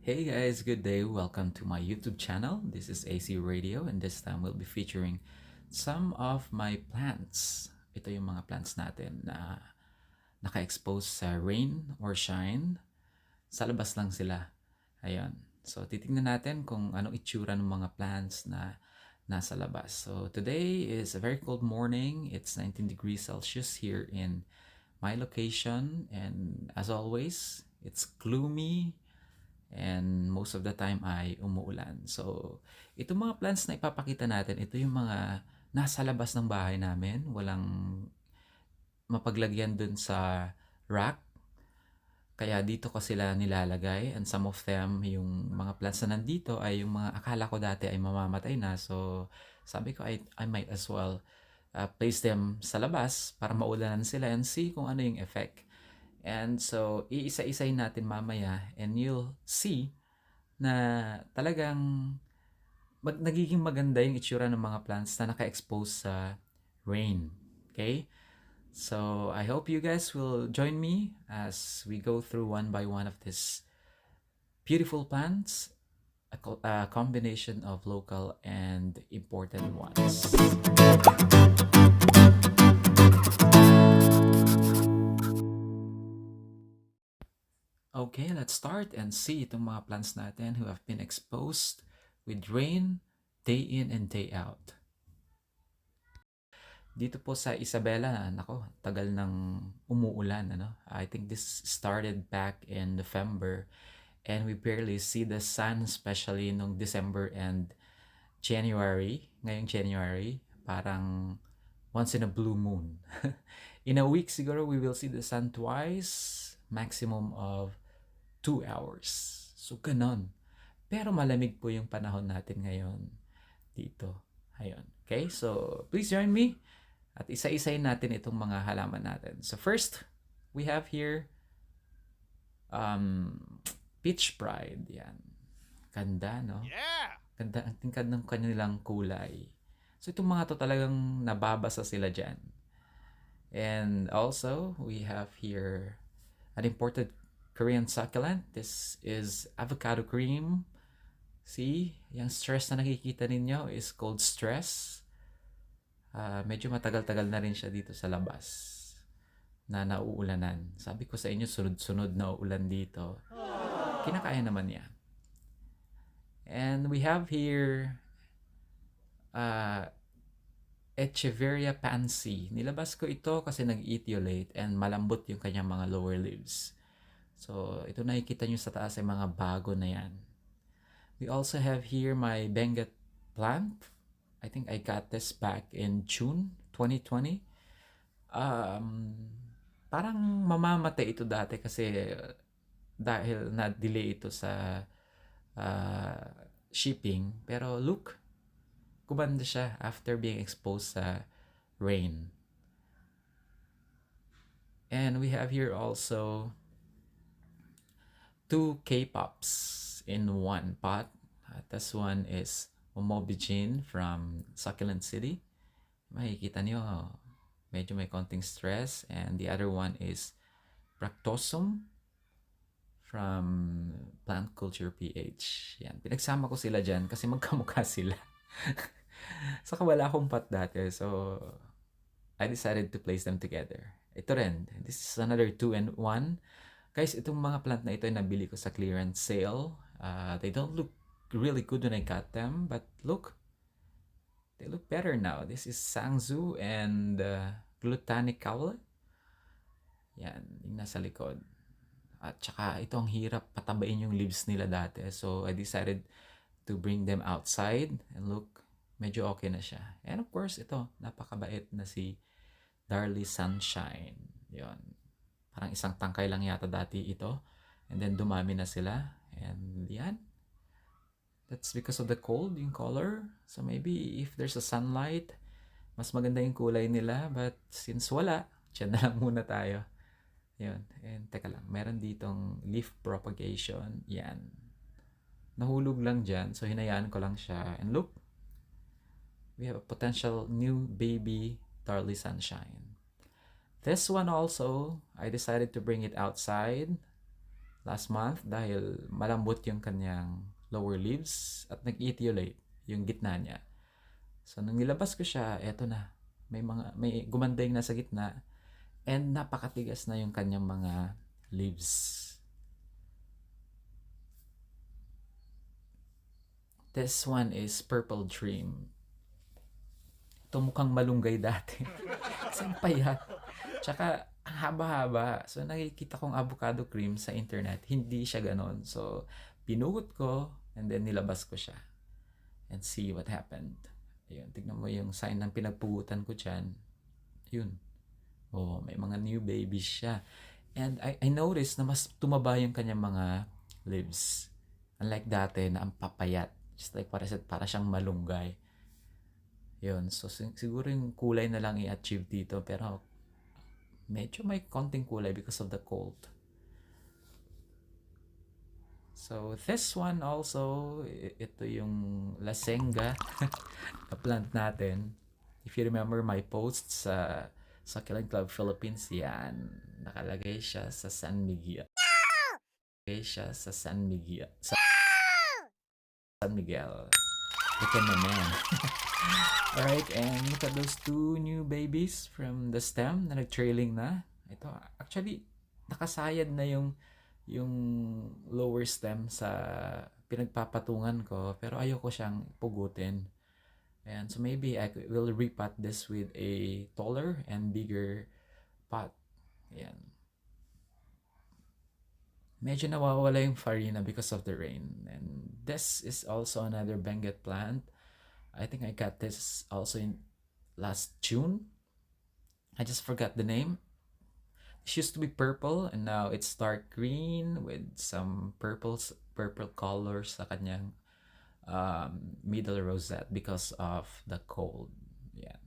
Hey guys, good day. Welcome to my YouTube channel. This is AC Radio and this time we'll be featuring some of my plants. Ito yung mga plants natin na naka-expose sa rain or shine. Sa labas lang sila. Ayun. So titingnan natin kung anong itsura ng mga plants na nasa labas. So today is a very cold morning. It's 19 degrees Celsius here in my location, and as always, it's gloomy and most of the time ay umuulan. So, itong mga plants na ipapakita natin, ito yung mga nasa labas ng bahay namin. Walang mapaglagyan dun sa rack. Kaya dito ko sila nilalagay, and some of them, yung mga plants na nandito ay yung mga akala ko dati ay mamamatay na. So, sabi ko I might as well place them sa labas para maulanan sila and see kung ano yung effect. And so, iisa-isayin natin mamaya and you'll see na talagang nagiging maganda yung itsura ng mga plants na naka-expose sa rain. Okay? So, I hope you guys will join me as we go through one by one of these beautiful plants, a combination of local and imported ones. Okay, let's start and see itong mga plants natin who have been exposed with rain day in and day out. Dito po sa Isabela, nako, tagal nang umuulan, ano? I think this started back in November and we barely see the sun, especially nung December and January. Ngayong January, parang once in a blue moon. In a week siguro we will see the sun twice, maximum of 2 hours. So, ganon. Pero malamig po yung panahon natin ngayon dito. Ayun. Okay? So, please join me at isa-isayin natin itong mga halaman natin. So, first, we have here Peach Pride. Yan. Ganda, no? Yeah! Ganda ang tingkad ng kanilang kulay. So, itong mga to talagang nababasa sila dyan. And also, we have here an imported Korean succulent. This is avocado cream. See, yung stress na nakikita ninyo is called stress. Medyo matagal-tagal na rin siya dito sa labas na nauulanan. Sabi ko sa inyo, sunod-sunod na uulan dito. Kinakaya naman niya. And we have here Echeveria pansy. Nilabas ko ito kasi nag-etiolate and malambot yung kanyang mga lower leaves. So, ito nakikita nyo sa taas ay mga bago na yan. We also have here my Bengat plant. I think I got this back in June 2020. Parang mamamatay ito dati kasi dahil na-delay ito sa shipping. Pero look, gumanda siya after being exposed sa rain. And we have here also 2 K-pops in one pot. This one is Omobijin from Succulent City. Makikita niyo, medyo may konting stress. And the other one is Bractosum from Plant Culture PH. Yan. Pinagsama ko sila dyan kasi magkamukha sila. Saka wala akong pot dati. So, I decided to place them together. Ito rin. This is another 2-in-1. Guys, itong mga plant na ito ay nabili ko sa clearance sale. They don't look really good when I got them, but look, they look better now. This is Sangzu and Glutanic Cowlet. Yan, yung nasa likod. At saka ito ang hirap patabain yung leaves nila dati. So I decided to bring them outside and look, medyo okay na siya. And of course, ito, napakabait na si Darly Sunshine. Yon. Parang isang tangkay lang yata dati ito. And then dumami na sila. And yan. That's because of the cold, yung color. So maybe if there's a sunlight, mas maganda yung kulay nila. But since wala, dyan na lang muna tayo. Yun. And teka lang, meron ditong leaf propagation. Yan. Nahulog lang dyan. So hinayaan ko lang siya. And look, we have a potential new baby Darly Sunshine. This one also, I decided to bring it outside last month dahil malambot yung kanyang lower leaves at nag-etiolate yung gitna niya. So nung nilabas ko siya, eto na. May gumandeng na sa gitna and napakatigas na yung kanyang mga leaves. This one is Purple Dream. Ito mukhang malunggay dati. Isang payat. Tsaka, ang haba-haba. So, nakikita kong avocado cream sa internet. Hindi siya ganon. So, pinugot ko and then nilabas ko siya. And see what happened. Ayun, tignan mo yung sign ng pinagpugutan ko dyan. Yun. Oh, may mga new babies siya. And I noticed na mas tumaba yung kanyang mga leaves. Unlike dati na ang papayat. Just like para siyang malunggay. Yun. So, siguro yung kulay na lang i-achieve dito. Pero, medyo may konting kulay because of the cold. So, this one also, ito yung lasenga na plant natin. If you remember my posts sa Succulent Club Philippines, yan. Nakalagay siya sa San Miguel. Nakalagay siya sa San Miguel. San Miguel. Look at my man. Alright, and look at those two new babies from the stem na nag-trailing na. Ito, actually, nakasayad na yung lower stem sa pinagpapatungan ko, pero ayoko siyang pugutin. And so maybe will repot this with a taller and bigger pot. Ayan. Medyo nawawala yung farina because of the rain. And this is also another Benguet plant. I think I got this also in last June. I just forgot the name. It used to be purple and now it's dark green with some purple colors sa kanyang middle rosette because of the cold. Yeah.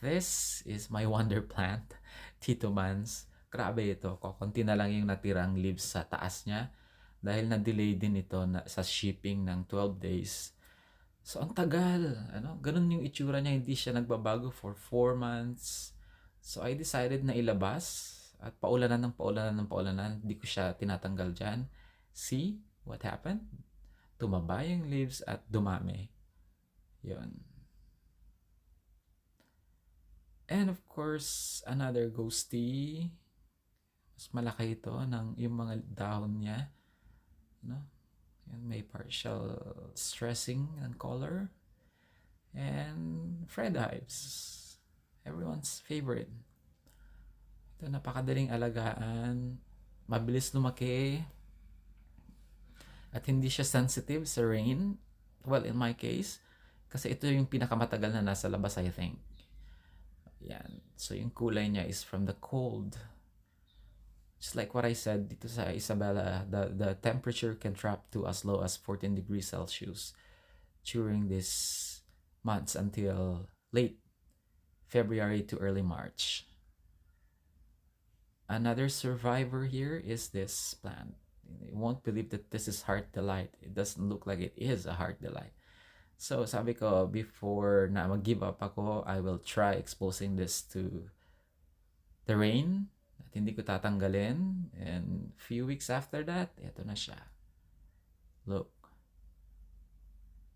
This is my wonder plant, Tito Mans. Grabe ito, konti na lang yung natirang leaves sa taas niya dahil na-delay din ito sa shipping ng 12 days. So, ang tagal. Ganun yung itsura niya. Hindi siya nagbabago for 4 months. So, I decided na ilabas. At paulanan ng paulanan ng paulanan. Hindi ko siya tinatanggal dyan. See what happened? Tumaba yung leaves at dumami. Yun. And of course, another ghosty. Mas malaki ito ng yung mga dahon niya. And may partial stressing and color. And Fred hives. Everyone's favorite. Ito, napakadaling alagaan. Mabilis lumaki. At hindi siya sensitive sa rain. Well, in my case. Kasi ito yung pinakamatagal na nasa labas, I think. Yan. So, yung kulay niya is from the cold. Just like what I said dito sa Isabela, the temperature can drop to as low as 14 degrees Celsius during these months until late February to early March. Another survivor here is this plant. You won't believe that this is Heart Delight. It doesn't look like it is a Heart Delight. So sabi ko, before na mag-give up ako, I will try exposing this to the rain. At hindi ko tatanggalin. And few weeks after that, ito na siya. Look.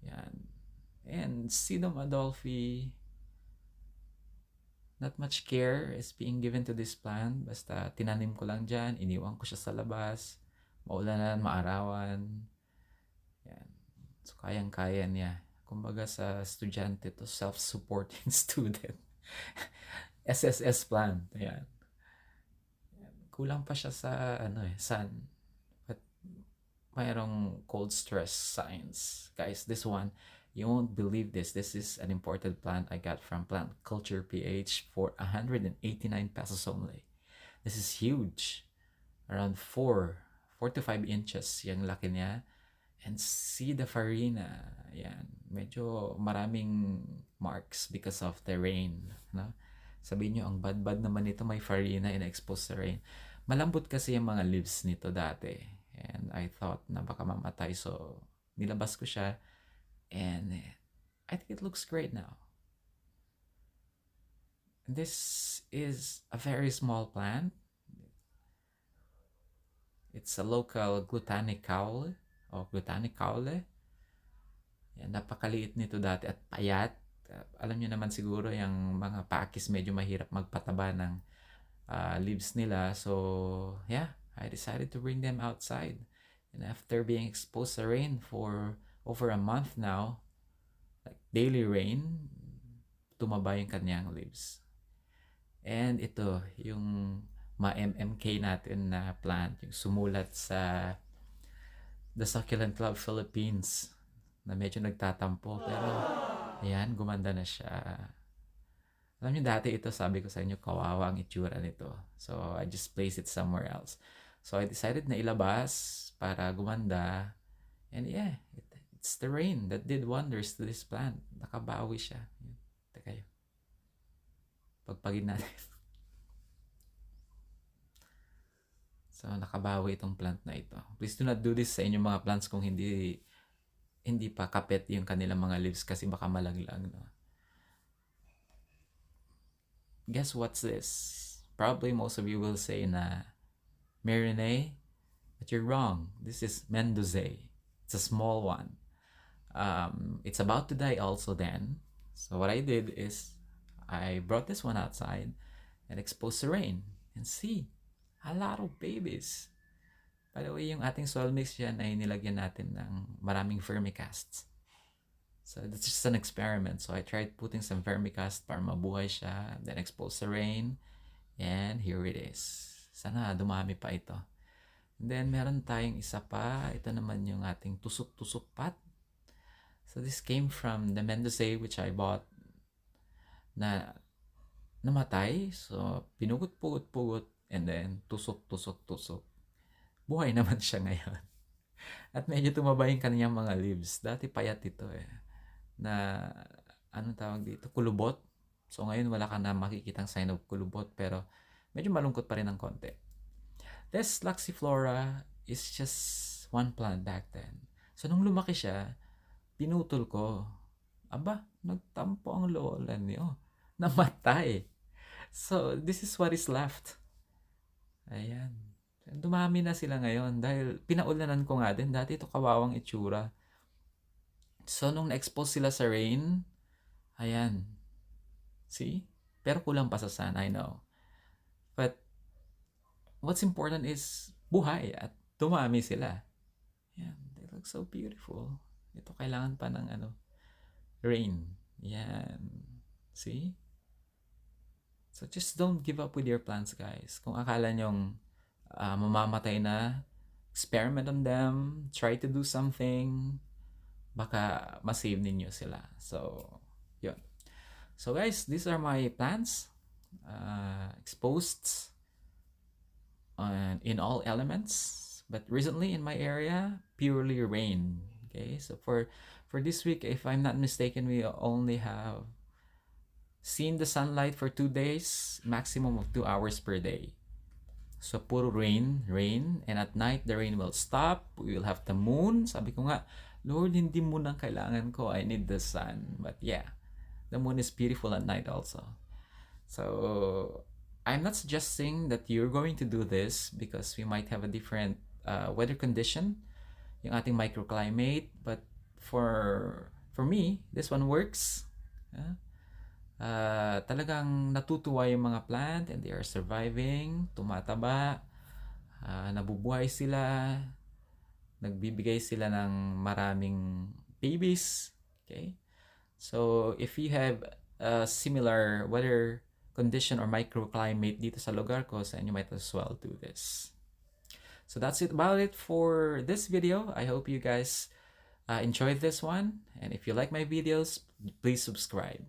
Yan. And Sedum Adolphi, not much care is being given to this plant. Basta tinanim ko lang dyan, iniwan ko siya sa labas, maulanan, maarawan. Yan. So, kayang-kaya niya. Kumbaga sa estudyante to, self-supporting student. SSS plant. Yan. Kulang pa siya sa sun. But mayroong cold stress signs. Guys, this one, you won't believe this. This is an imported plant I got from Plant Culture PH for 189 pesos only. This is huge. Around 4 to 5 inches yung laki niya. And see the farina. Yan. Medyo maraming marks because of the rain. No? Sabihin nyo, ang bad-bad naman nito, may farina and exposed sa rain. Malambot kasi yung mga leaves nito dati. And I thought na baka mamatay. So, nilabas ko siya. And I think it looks great now. This is a very small plant. It's a local glutanic kaole o glutanic kaole. Yan, napakaliit nito dati at payat. Alam niyo naman siguro yung mga pakis medyo mahirap magpataba ng leaves nila. So, yeah, I decided to bring them outside. And after being exposed to rain for over a month now, like daily rain, tumaba yung kanyang leaves. And ito, yung ma-MMK natin na plant, yung sumulat sa The Succulent Club Philippines na medyo nagtatampo. Pero, ayan, gumanda na siya. Alam niyo, dati ito, sabi ko sa inyo, kawawa ang itsura nito. So, I just placed it somewhere else. So, I decided na ilabas para gumanda. And yeah, it's the rain that did wonders to this plant. Nakabawi siya. Teka yun. Pagpagin natin. So, nakabawi itong plant na ito. Please do not do this sa inyong mga plants kung hindi pa kapit yung kanilang mga leaves kasi baka malaglag, no? Guess what's this? Probably most of you will say na Marinade, but you're wrong. This is Mendoza. It's a small one. It's about to die also then. So what I did is I brought this one outside and exposed to rain. And see, a lot of babies. By the way, yung ating soil mix yan ay nilagyan natin ng maraming vermicasts. So that's just an experiment. So I tried putting some vermicast para mabuhay siya, then expose the rain, and here it is. Sana dumami pa ito. And then meron tayong isa pa. Ito naman yung ating tusok-tusok pot. So this came from the Mendoza which I bought na namatay. So pinugot-pugot-pugot and then tusok-tusok-tusok. Buhay naman siya ngayon. At medyo tumaba yung kanyang mga leaves. Dati payat ito na anong tawag dito? Kulubot. So ngayon wala ka na makikitang sign of kulubot pero medyo malungkot pa rin ng konti. This Laxiflora is just one plant back then. So nung lumaki siya, pinutol ko. Aba, nagtampo ang lola niyo. Namatay. So this is what is left. Ayan. Dumami na sila ngayon dahil pinaulanan ko nga din. Dati ito kawawang itsura. So, nung na-expose sila sa rain, ayan. See? Pero kulang pa sa sun, I know. But, what's important is buhay at dumami sila. Ayan. They look so beautiful. Ito kailangan pa ng rain. Ayan. See? So, just don't give up with your plants, guys. Kung akala nyong mamamatay na, experiment on them, try to do something, baka masave ninyo sila. So, yun. So guys, these are my plants, exposed in all elements, but recently in my area, purely rain. Okay, so for this week, if I'm not mistaken, we only have seen the sunlight for 2 days, maximum of 2 hours per day. So, puro rain, and at night, the rain will stop. We will have the moon. Sabi ko nga, Lord, hindi moon ang kailangan ko. I need the sun. But yeah, the moon is beautiful at night also. So, I'm not suggesting that you're going to do this because we might have a different weather condition, yung ating microclimate. But for me, this one works. Talagang natutuwa yung mga plant and they are surviving, tumataba, nabubuhay sila, nagbibigay sila ng maraming babies. Okay? So, if you have a similar weather condition or microclimate dito sa lugar ko, so you might as well do this. So, that's it about it for this video. I hope you guys enjoyed this one. And if you like my videos, please subscribe.